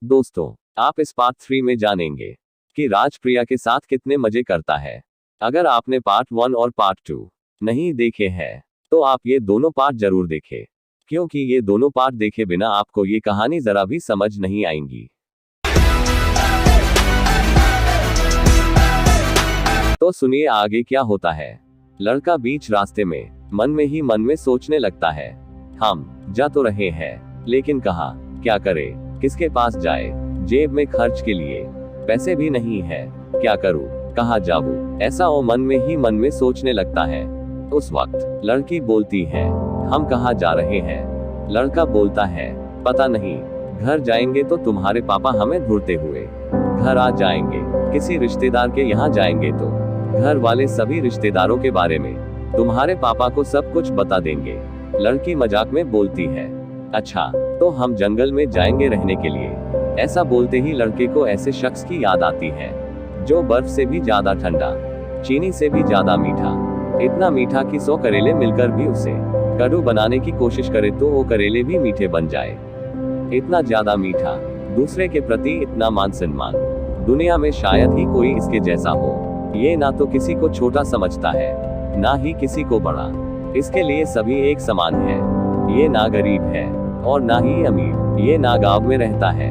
दोस्तों, आप इस पार्ट 3 में जानेंगे कि राज प्रिया के साथ कितने मजे करता है। अगर आपने पार्ट 1 और पार्ट 2 नहीं देखे हैं तो आप ये दोनों पार्ट जरूर देखें, क्योंकि ये दोनों पार्ट देखे बिना आपको ये कहानी जरा भी समझ नहीं आएंगी। तो सुनिए आगे क्या होता है। लड़का बीच रास्ते में मन में ही मन में सोचने लगता है, हम जा तो रहे हैं लेकिन कहाँ, क्या करे, किसके पास जाए, जेब में खर्च के लिए पैसे भी नहीं है, क्या करूँ, कहाँ जाऊँ, ऐसा वो मन में ही मन में सोचने लगता है। उस वक्त लड़की बोलती है, हम कहाँ जा रहे हैं। लड़का बोलता है, पता नहीं, घर जाएंगे तो तुम्हारे पापा हमें ढूंढते हुए घर आ जाएंगे, किसी रिश्तेदार के यहाँ जाएंगे तो घर वाले सभी रिश्तेदारों के बारे में तुम्हारे पापा को सब कुछ बता देंगे। लड़की मजाक में बोलती है, अच्छा तो हम जंगल में जाएंगे रहने के लिए। ऐसा बोलते ही लड़के को ऐसे शख्स की याद आती है जो बर्फ से भी ज्यादा ठंडा, चीनी से भी ज्यादा मीठा, इतना मीठा कि 100 करेले मिलकर भी उसे कड़ू बनाने की कोशिश करे तो वो करेले भी मीठे बन जाए। इतना ज्यादा मीठा, दूसरे के प्रति इतना मान सम्मान, दुनिया में शायद ही कोई इसके जैसा हो। ये ना तो किसी को छोटा समझता है ना ही किसी को बड़ा, इसके लिए सभी एक समान है। ये ना गरीब है और ना ही अमीर, ये ना गांव में रहता है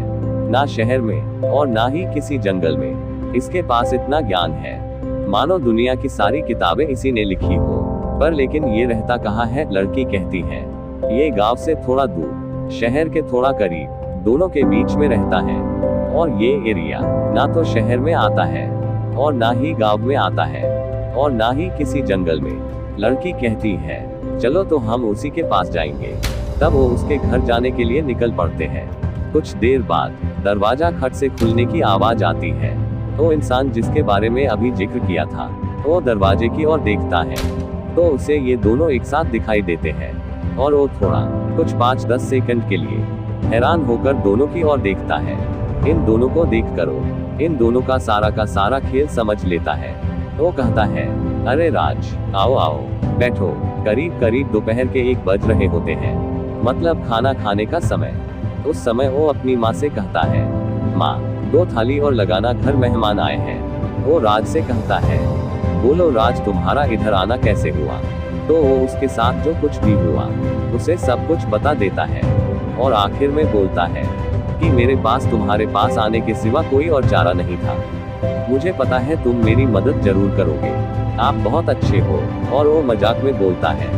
ना शहर में और ना ही किसी जंगल में। इसके पास इतना ज्ञान है मानो दुनिया की सारी किताबें इसी ने लिखी हो। पर लेकिन ये रहता कहाँ है। लड़की कहती है, ये गांव से थोड़ा दूर, शहर के थोड़ा करीब, दोनों के बीच में रहता है। और ये एरिया ना तो शहर में आता है और ना ही गांव में आता है और ना ही किसी जंगल में। लड़की कहती है, चलो तो हम उसी के पास जाएंगे। तब वो उसके घर जाने के लिए निकल पड़ते हैं। कुछ देर बाद दरवाजा खट से खुलने की आवाज आती है। तो इंसान जिसके बारे में अभी जिक्र किया था वो दरवाजे की ओर देखता है तो उसे ये दोनों एक साथ दिखाई देते हैं। और वो थोड़ा कुछ 5-10 सेकंड के लिए हैरान होकर दोनों की ओर देखता है। इन दोनों को देखकर वो इन दोनों का सारा खेल समझ लेता है। वो कहता है, अरे राज, आओ आओ बैठो। करीब करीब दोपहर के 1 बज रहे होते हैं, मतलब खाना खाने का समय। उस समय वो अपनी माँ से कहता है, माँ 2 थाली और लगाना, घर मेहमान आए हैं। वो राज से कहता है, बोलो राज, तुम्हारा इधर आना कैसे हुआ। तो वो उसके साथ जो कुछ भी हुआ उसे सब कुछ बता देता है और आखिर में बोलता है कि मेरे पास तुम्हारे पास आने के सिवा कोई और चारा नहीं था। मुझे पता है तुम मेरी मदद जरूर करोगे, आप बहुत अच्छे हो। और वो मजाक में बोलता है,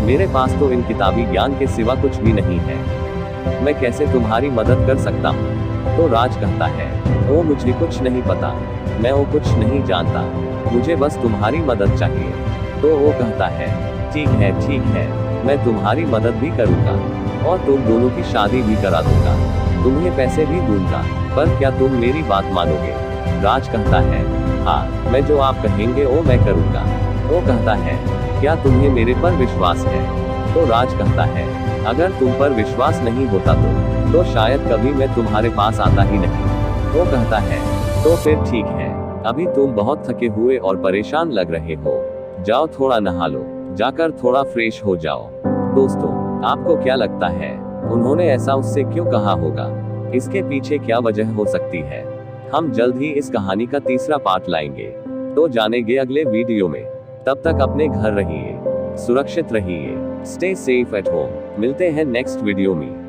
मेरे पास तो इन किताबी ज्ञान के सिवा कुछ भी नहीं है, मैं कैसे तुम्हारी मदद कर सकता हूँ। तो राज कहता है, वो मुझे कुछ नहीं पता, मैं वो कुछ नहीं जानता, मुझे बस तुम्हारी मदद चाहिए। तो वो कहता है, ठीक है, मैं तुम्हारी मदद भी करूँगा और तुम दोनों की शादी भी करा दूंगा, तुम्हें पैसे भी दूंगा, पर क्या तुम मेरी बात मानोगे। राज कहता है, हाँ, मैं जो आप कहेंगे वो मैं करूँगा। वो कहता है, क्या तुम्हें मेरे पर विश्वास है। तो राज कहता है, अगर तुम पर विश्वास नहीं होता तो शायद कभी मैं तुम्हारे पास आता ही नहीं। वो कहता है, तो फिर ठीक है, अभी तुम बहुत थके हुए और परेशान लग रहे हो, जाओ थोड़ा नहा लो, जाकर थोड़ा फ्रेश हो जाओ। दोस्तों, आपको क्या लगता है उन्होंने ऐसा उससे क्यों कहा होगा। इसके पीछे क्या वजह हो सकती है। हम जल्द ही इस कहानी का तीसरा पार्ट लाएंगे, तो जानेंगे अगले वीडियो में। तब तक अपने घर रहिए, सुरक्षित रहिए, स्टे सेफ एट होम। मिलते हैं नेक्स्ट वीडियो में।